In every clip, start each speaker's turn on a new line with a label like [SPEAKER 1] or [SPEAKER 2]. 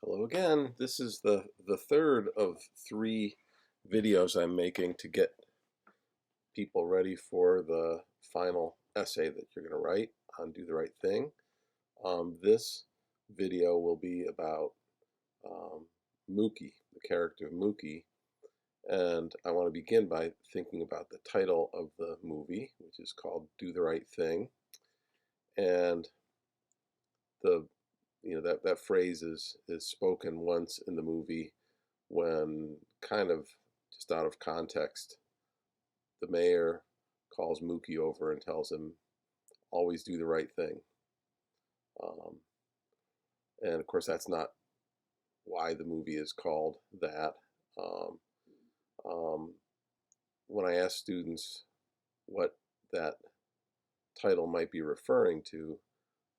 [SPEAKER 1] Hello again. This is the third of three videos I'm making to get people ready for the final essay that you're going to write on Do the Right Thing. This video will be about um, Mookie, the character of Mookie, and I want to begin by thinking about the title of the movie, which is called Do the Right Thing, and the that phrase is spoken once in the movie when, kind of just out of context, the mayor calls Mookie over and tells him, always do the right thing. Um, and of course, that's not why the movie is called that. Um, um, when I ask students what that title might be referring to,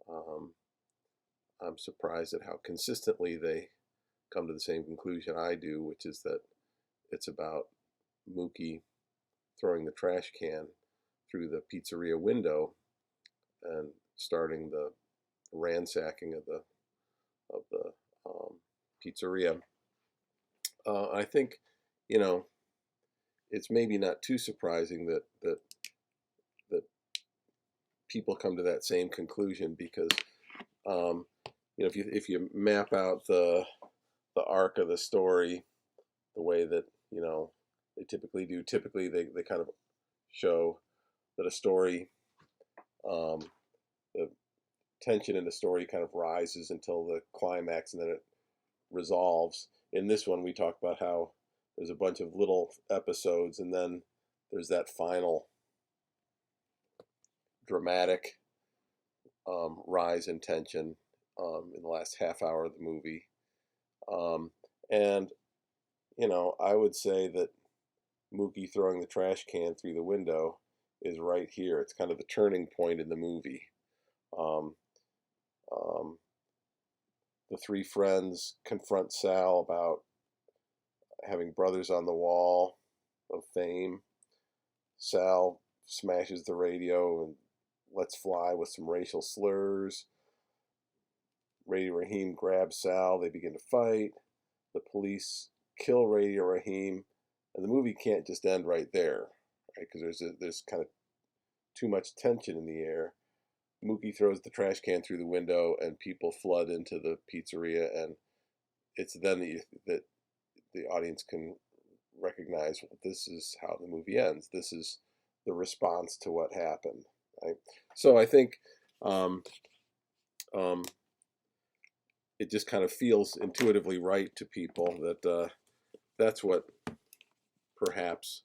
[SPEAKER 1] um, I'm surprised at how consistently they come to the same conclusion I do, which is that it's about Mookie throwing the trash can through the pizzeria window and starting the ransacking of the pizzeria. I think, you know, it's maybe not too surprising that people come to that same conclusion because, um, if you map out the arc of the story the way that they typically do, they kind of show that a story, um, the tension in the story kind of rises until the climax and then it resolves. In this one, we talk about how there's a bunch of little episodes and then there's that final dramatic rise in tension in the last half hour of the movie. Um, and, I would say that Mookie throwing the trash can through the window is right here. It's kind of the turning point in the movie. Um, um, the three friends confront Sal about having brothers on the wall of fame. Sal smashes the radio and lets fly with some racial slurs. Radio Raheem grabs Sal. They begin to fight. The police kill Radio Raheem, and the movie can't just end right there, right? Because there's kind of too much tension in the air. Mookie throws the trash can through the window, and people flood into the pizzeria, and it's then that the audience can recognize, well, this is how the movie ends. This is the response to what happened. Right? So I think um, um, it just kind of feels intuitively right to people that that's what perhaps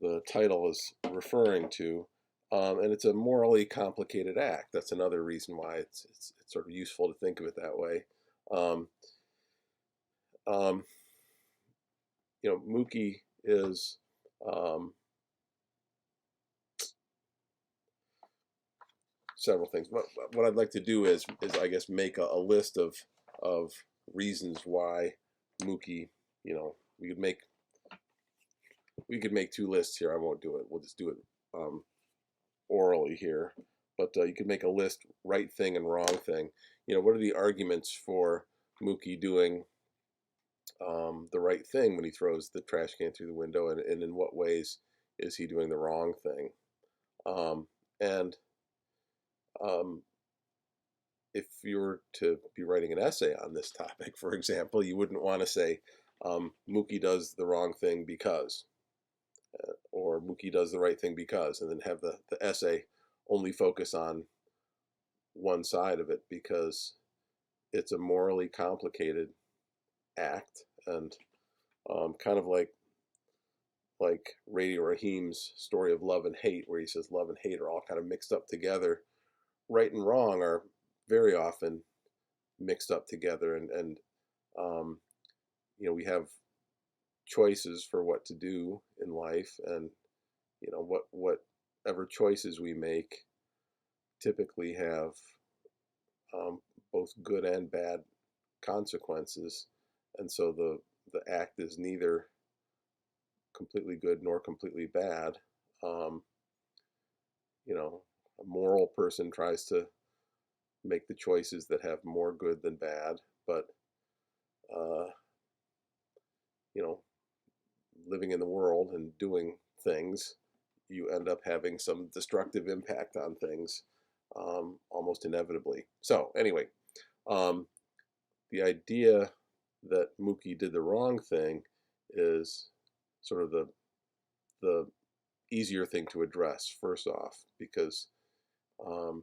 [SPEAKER 1] the title is referring to. And it's a morally complicated act. That's another reason why it's sort of useful to think of it that way. Um, um, Mookie is um, several things. What I'd like to do is I guess make a list of reasons why Mookie. We could make two lists here. I won't do it. We'll just do it orally here. But you could make a list: right thing and wrong thing. What are the arguments for Mookie doing the right thing when he throws the trash can through the window, and in what ways is he doing the wrong thing? And um, if you were to be writing an essay on this topic, for example, you wouldn't want to say Mookie does the wrong thing because, or Mookie does the right thing because, and then have the essay only focus on one side of it, because it's a morally complicated act, and kind of like Radio Raheem's story of love and hate, where he says love and hate are all kind of mixed up together. Right and wrong are very often mixed up together, and um, we have choices for what to do in life, and whatever choices we make typically have um, both good and bad consequences, and so the act is neither completely good nor completely bad. Um, a moral person tries to make the choices that have more good than bad, but uh, you know, living in the world and doing things, you end up having some destructive impact on things, almost inevitably. So anyway, um, the idea that Mookie did the wrong thing is sort of the easier thing to address first off, because um,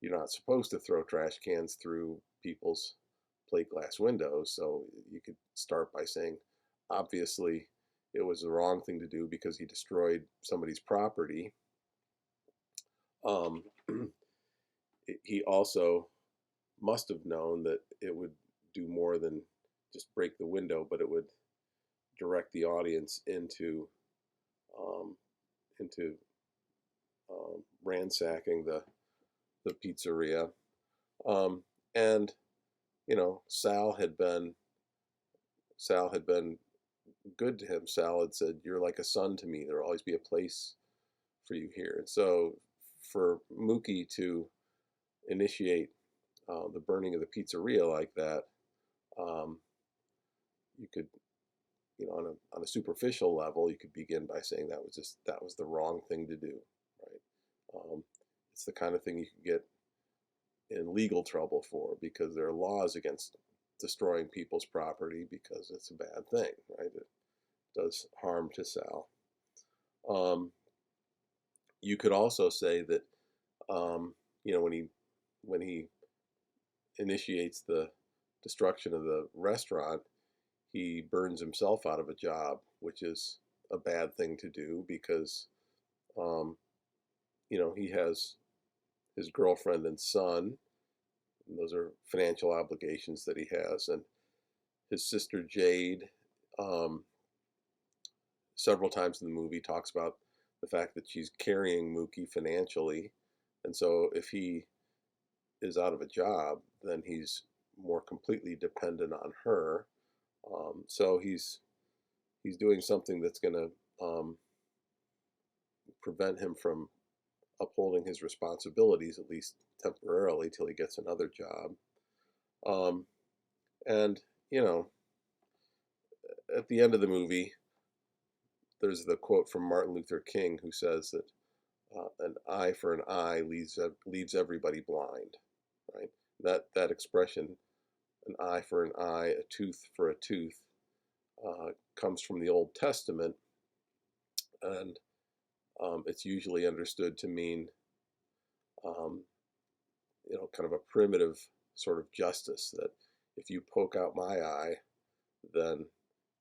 [SPEAKER 1] you're not supposed to throw trash cans through people's plate glass windows. So you could start by saying, obviously, it was the wrong thing to do because he destroyed somebody's property. Um, he also must have known that it would do more than just break the window, but it would direct the audience um, into ransacking the pizzeria. Um, and Sal had been good to him. Sal had said, "You're like a son to me. There'll always be a place for you here." And so, for Mookie to initiate the burning of the pizzeria like that, um, you could, on a superficial level, you could begin by saying that was the wrong thing to do, right? It's the kind of thing you could get in legal trouble for, because there are laws against destroying people's property because it's a bad thing, right? It does harm to Sal. Um, you could also say that when he initiates the destruction of the restaurant, he burns himself out of a job, which is a bad thing to do because um, he has his girlfriend and son, and those are financial obligations that he has, and his sister Jade, um, several times in the movie, talks about the fact that she's carrying Mookie financially, and so if he is out of a job, then he's more completely dependent on her. So he's doing something that's going to prevent him from upholding his responsibilities, at least temporarily, till he gets another job. Um, and you know, at the end of the movie, there's the quote from Martin Luther King, who says that an eye for an eye leaves everybody blind. Right? That expression, an eye for an eye, a tooth for a tooth, comes from the Old Testament, and it's usually understood to mean, um, kind of a primitive sort of justice, that if you poke out my eye, then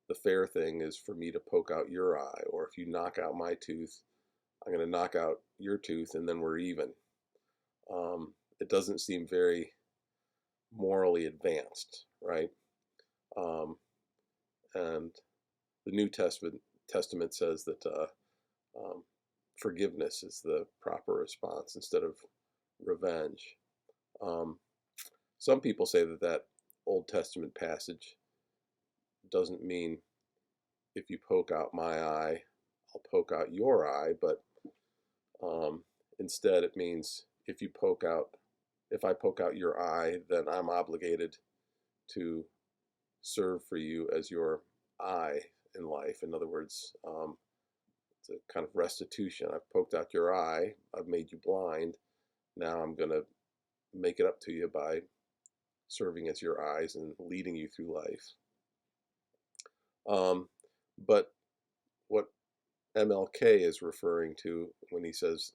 [SPEAKER 1] the fair thing is for me to poke out your eye, or if you knock out my tooth, I'm going to knock out your tooth, and then we're even. It doesn't seem very morally advanced, right? Um, and the New Testament says that um, forgiveness is the proper response instead of revenge. Um, some people say that Old Testament passage doesn't mean if you poke out my eye, I'll poke out your eye, but um, instead it means if I poke out your eye, then I'm obligated to serve for you as your eye in life. In other words, it's a kind of restitution. I've poked out your eye, I've made you blind. Now I'm going to make it up to you by serving as your eyes and leading you through life. But what MLK is referring to when he says,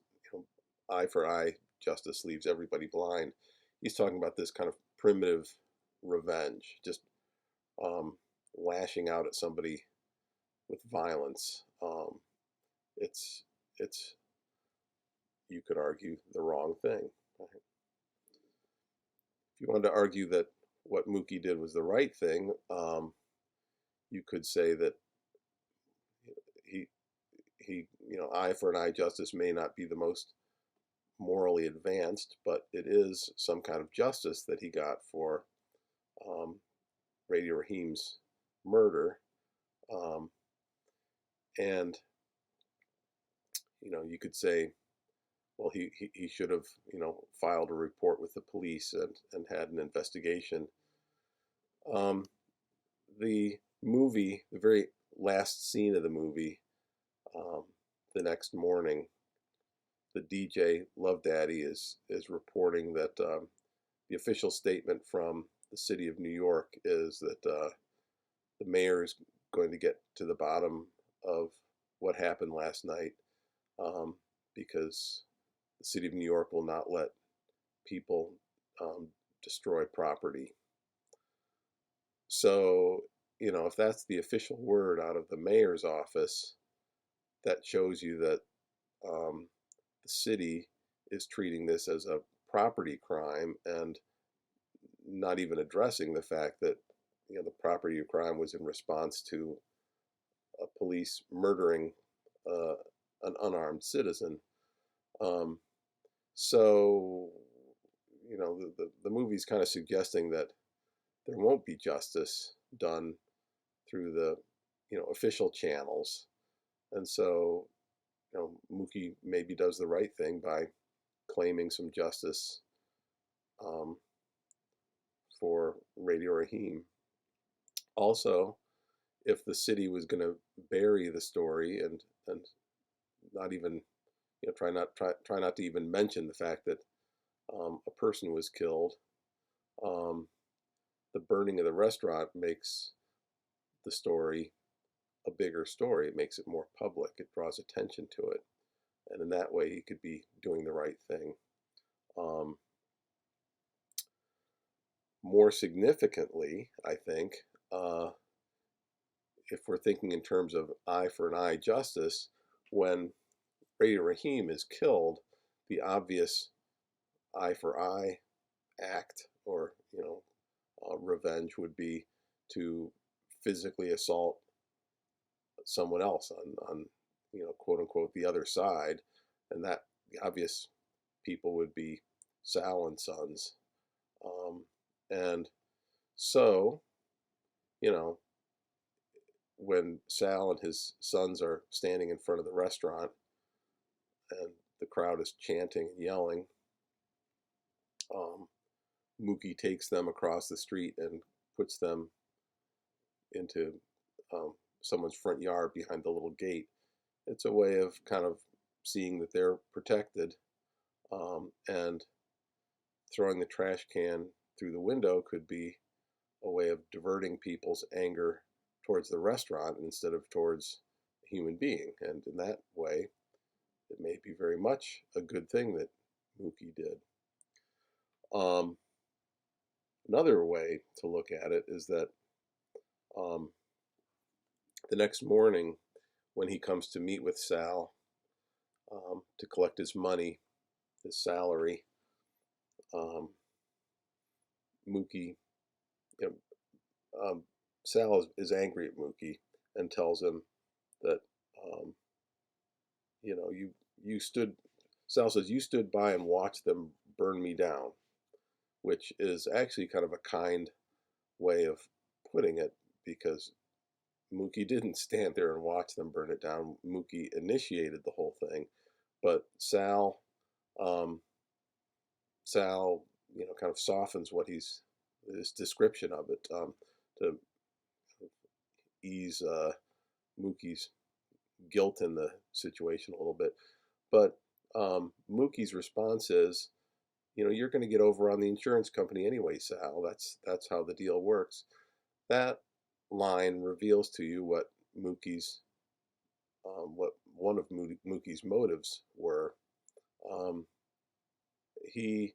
[SPEAKER 1] eye for eye justice leaves everybody blind, he's talking about this kind of primitive revenge, just lashing out at somebody with violence. It's it's you could argue the wrong thing. Right? If you wanted to argue that what Mookie did was the right thing, you could say that he eye for an eye justice may not be the most morally advanced, but it is some kind of justice that he got for um, Brady Raheem's murder. Um, and you could say, well, he should have filed a report with the police and had an investigation. the movie, the very last scene of the movie, um, the next morning, the DJ Love Daddy is reporting that the official statement from the city of New York is that the mayor is going to get to the bottom of what happened last night, um, because the city of New York will not let people um, destroy property. So, if that's the official word out of the mayor's office, that shows you that the city is treating this as a property crime and not even addressing the fact that the property crime was in response to a police murdering uh, an unarmed citizen. Um, so, the movie's kind of suggesting that there won't be justice done through the official channels, and so Mookie maybe does the right thing by claiming some justice um, for Radio Raheem. Also, if the city was going to bury the story and not even try not to even mention the fact that a person was killed, um, the burning of the restaurant makes the story a bigger story. It makes it more public. It draws attention to it, and in that way, he could be doing the right thing. Um, More significantly, I think, if we're thinking in terms of eye for an eye justice, when Radio Raheem is killed, the obvious eye for eye act, or revenge, would be to physically assault someone else on quote unquote the other side, and that the obvious people would be Sal and Sons, and so you know when Sal and his sons are standing in front of the restaurant and the crowd is chanting and yelling, um, Mookie takes them across the street and puts them into someone's front yard behind the little gate. It's a way of kind of seeing that they're protected, and throwing the trash can through the window could be a way of diverting people's anger towards the restaurant instead of towards a human being. And in that way, it may be very much a good thing that Mookie did. Um, Another way to look at it is that um, the next morning, when he comes to meet with Sal to collect his money, his salary, um, Mookie, you Sal is angry at Mookie and tells him that um, you stood. Sal says you stood by and watched them burn me down, which is actually kind of a kind way of putting it, because Mookie didn't stand there and watch them burn it down. Mookie initiated the whole thing, but um, Sal, kind of softens what his description of it, to ease Mookie's guilt in the situation a little bit. But Mookie's response is, you're going to get over on the insurance company anyway, Sal. That's how the deal works. That line reveals to you what one of Mookie's motives were. Um, he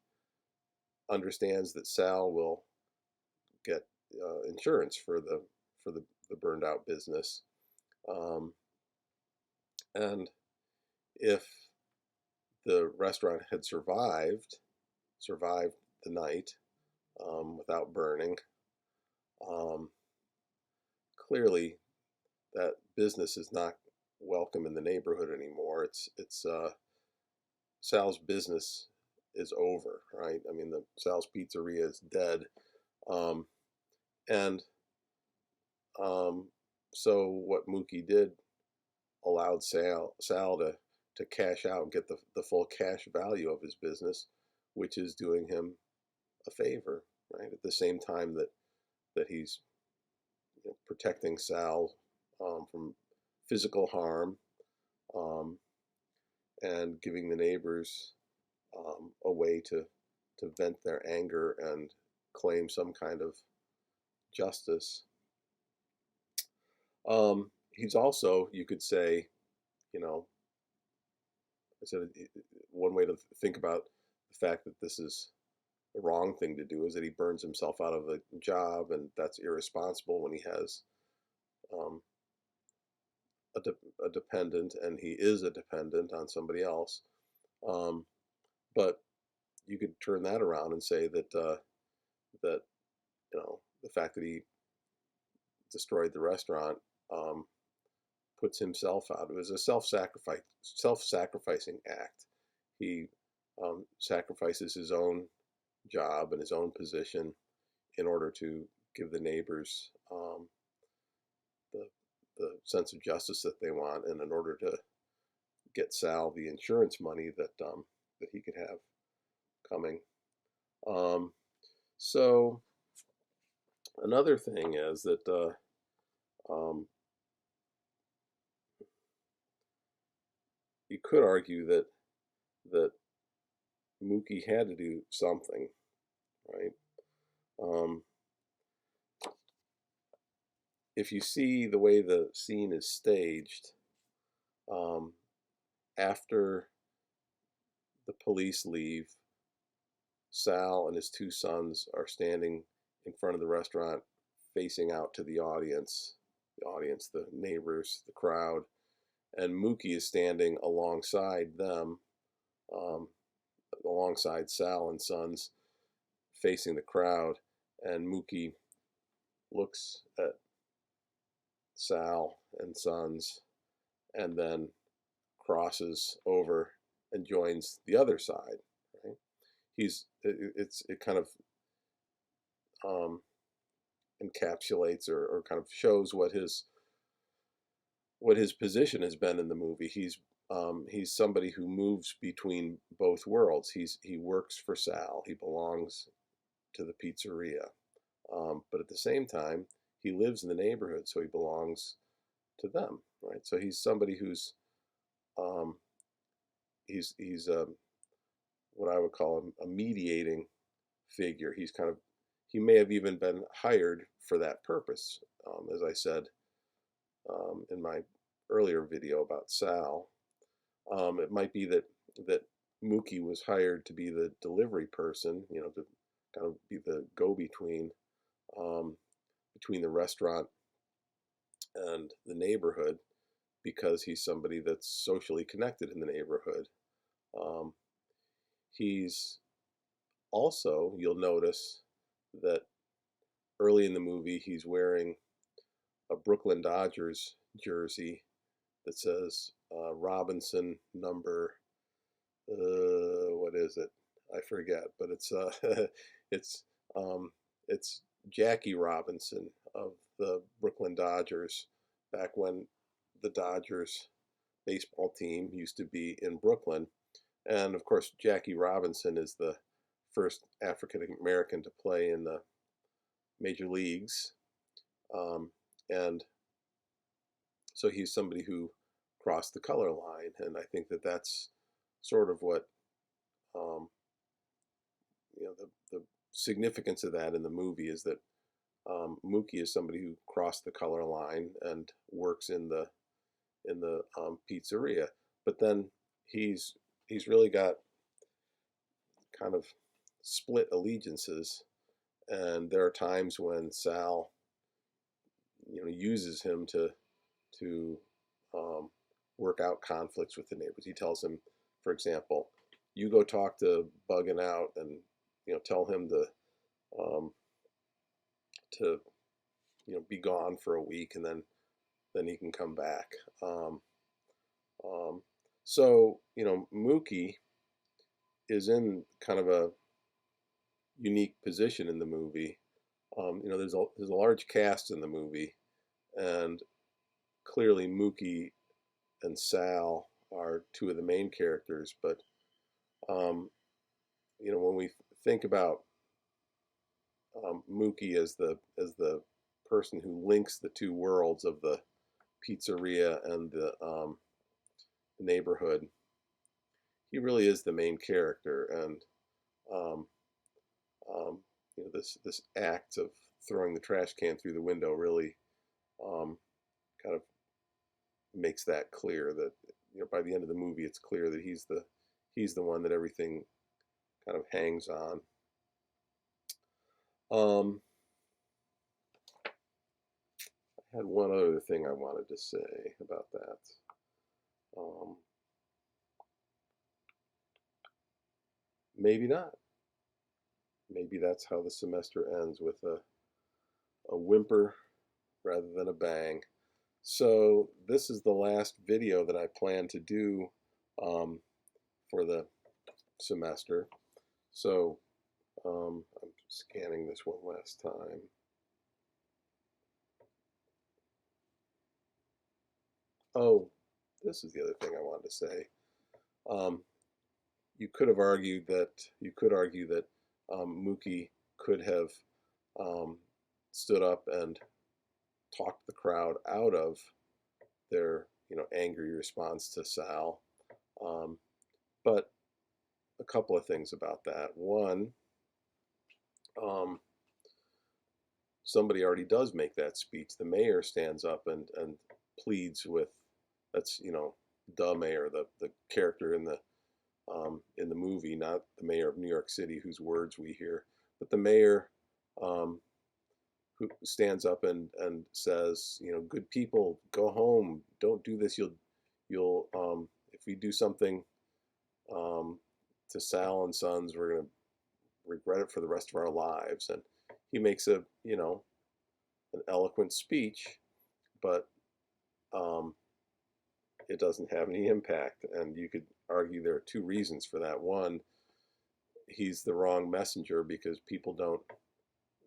[SPEAKER 1] understands that Sal will get insurance for the burned out business, um, and if the restaurant had survived the night without burning, um, clearly that business is not welcome in the neighborhood anymore. It's Sal's business is over, right? I mean, the Sal's Pizzeria is dead, um, and um, so what Mookie did allowed Sal to cash out and get the full cash value of his business, which is doing him a favor, right? At the same time that he's protecting Sal from physical harm, um, and giving the neighbors a way to vent their anger and claim some kind of justice. He's also, you could say, you know, I said one way to think about the fact that this is the wrong thing to do is that he burns himself out of a job, and that's irresponsible when he has um, a dependent, and he is a dependent on somebody else. Um, but you could turn that around and say that the fact that he destroyed the restaurant um, puts himself out. It was a self-sacrificing act. He sacrifices his own job and his own position in order to give the neighbors the the sense of justice that they want, and in order to get Sal the insurance money that he could have coming. Um, so another thing is that you could argue that Mookie had to do something, right? Um, if you see the way the scene is staged, um, after the police leave, Sal and his two sons are standing in front of the restaurant, facing out to the neighbors, the crowd, and Mookie is standing alongside them, um, alongside Sal and Sons, facing the crowd. And Mookie looks at Sal and Sons, and then crosses over and joins the other side. Right? It kind of um, encapsulates or kind of shows what his position has been in the movie. He's somebody who moves between both worlds. He works for Sal. He belongs to the pizzeria, but at the same time, he lives in the neighborhood, so he belongs to them. Right. So he's somebody who's um, he's what I would call a mediating figure. He may have even been hired for that purpose. As I said in my earlier video about Sal, it might be that Mookie was hired to be the delivery person, to kind of be the go-between um, between the restaurant and the neighborhood, because he's somebody that's socially connected in the neighborhood. Um, he's also, you'll notice that early in the movie, he's wearing a Brooklyn Dodgers jersey that says Robinson number, what is it? I forget, but it's um, it's Jackie Robinson of the Brooklyn Dodgers, back when the Dodgers baseball team used to be in Brooklyn. And of course, Jackie Robinson is the first African American to play in the major leagues. And so he's somebody who crossed the color line. And I think that that's sort of what, um, the significance of that in the movie is that Mookie is somebody who crossed the color line and works in the pizzeria. But then he's really got kind of split allegiances, and there are times when Sal, uses him to um, work out conflicts with the neighbors. He tells him, for example, you go talk to Bugging Out, and tell him um, to be gone for a week, and then he can come back. Um, so Mookie is in kind of a unique position in the movie. There's a large cast in the movie, and clearly Mookie and Sal are two of the main characters. But when we think about Mookie as the person who links the two worlds of the pizzeria and the neighborhood. He really is the main character, and um, this act of throwing the trash can through the window really um, kind of makes that clear. That by the end of the movie, it's clear that he's the one that everything kind of hangs on. Um, I had one other thing I wanted to say about that. Um, Maybe not. Maybe that's how the semester ends, with a whimper rather than a bang. So this is the last video that I plan to do um, for the semester. So I'm scanning this one last time. Oh, this is the other thing I wanted to say. Um, you could argue that Mookie could have um, stood up and talked the crowd out of their angry response to Sal. Um, but a couple of things about that. One, um, somebody already does make that speech. The mayor stands up and pleads with, that's the mayor, the character in the movie, not the mayor of New York City whose words we hear, but the mayor um, who stands up and says, good people, go home, don't do this. You'll if we do something um, to Sal and Sons, we're gonna regret it for the rest of our lives. And he makes an eloquent speech, but um, it doesn't have any impact. And you could argue there are two reasons for that. One, he's the wrong messenger because people don't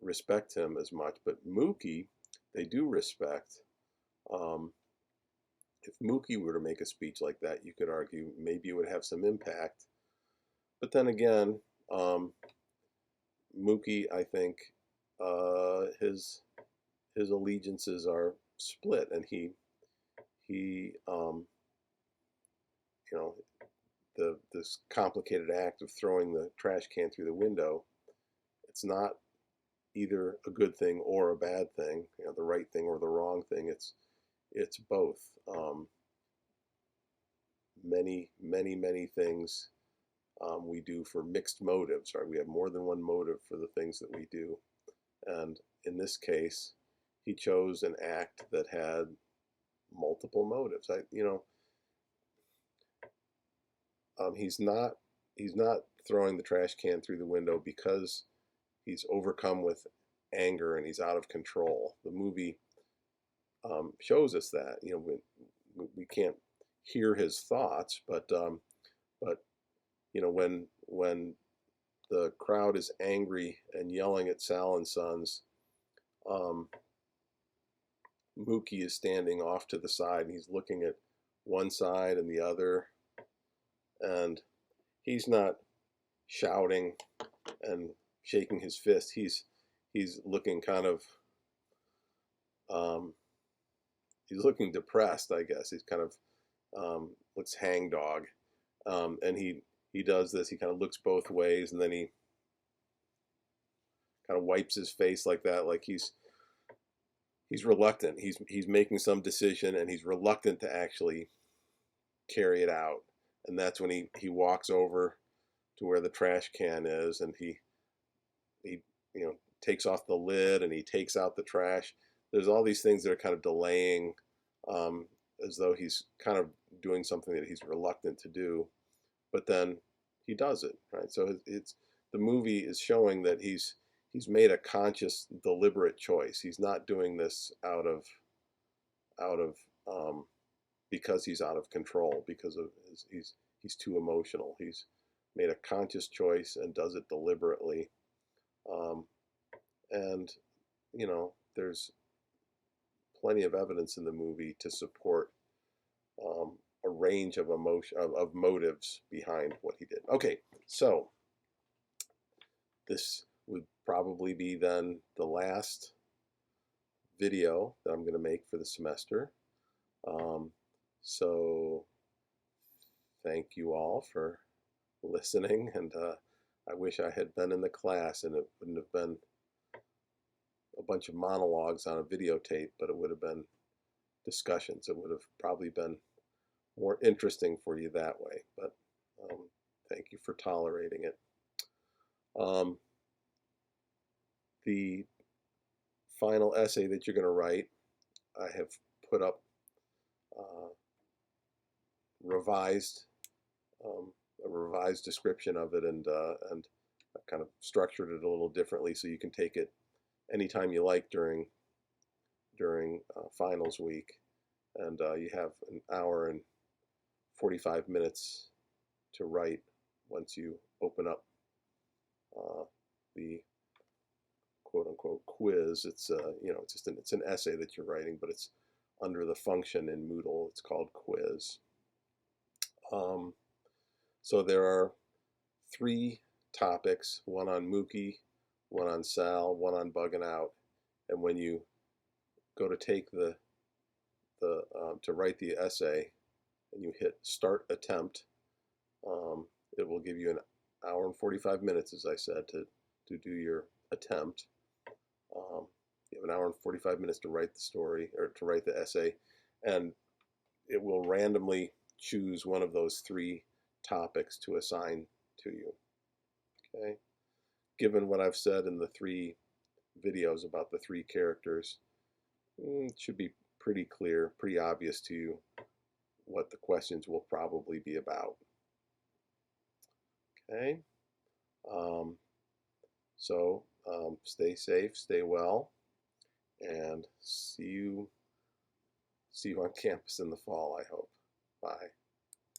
[SPEAKER 1] respect him as much. But Mookie, they do respect. Um, if Mookie were to make a speech like that, you could argue maybe it would have some impact. But then again, Mookie, I think his allegiances are split, and he you know this complicated act of throwing the trash can through the window. It's not either a good thing or a bad thing, the right thing or the wrong thing. It's both. Many things we do for mixed motives. Right, we have more than one motive for the things that we do, and in this case, he chose an act that had multiple motives. He's not throwing the trash can through the window because he's overcome with anger and he's out of control. The movie shows us that. We can't hear his thoughts, but when the crowd is angry and yelling at Sal and Sons, um, Mookie is standing off to the side and he's looking at one side and the other, and he's not shouting and shaking his fist. He's looking kind of um, he's looking depressed, I guess. He's kind of looks hangdog, and he does this. He kind of looks both ways, and then he kind of wipes his face like that, like he's reluctant. He's making some decision, and he's reluctant to actually carry it out. And that's when he walks over to where the trash can is, and he takes off the lid and he takes out the trash. There's all these things that are kind of delaying, um, as though he's kind of doing something that he's reluctant to do, but then he does it, right? So it's the movie is showing that he's made a conscious, deliberate choice. He's not doing this out of because he's out of control, because of he's too emotional. He's made a conscious choice and does it deliberately. Um, and there's plenty of evidence in the movie to support a range of emotion of motives behind what he did. Okay, so this would probably be then the last video that I'm going to make for the semester. Um, so thank you all for listening, and I wish I had been in the class and it wouldn't have been a bunch of monologues on a videotape, but it would have been discussions. It would have probably been more interesting for you that way, but thank you for tolerating it. Um, the final essay that you're going to write, I have put up uh, revised a revised description of it, and I've kind of structured it a little differently so you can take it anytime you like during finals week, and you have an hour and 45 minutes to write once you open up the quote unquote quiz. It's it's an essay that you're writing, but it's under the function in Moodle. It's called quiz. So there are 3 topics: one on Mookie, one on Sal, one on bugging out. And when you go to take the to write the essay, and you hit start attempt, it will give you an hour and 45 minutes, as I said, to do your attempt. You have an hour and 45 minutes to write the story, or to write the essay, and it will randomly choose one of those 3 topics to assign to you. Okay? Given what I've said in the 3 videos about the 3 characters, it should be pretty clear, pretty obvious to you what the questions will probably be about. Okay? Stay safe, stay well, and see you on campus in the fall, I hope. Bye.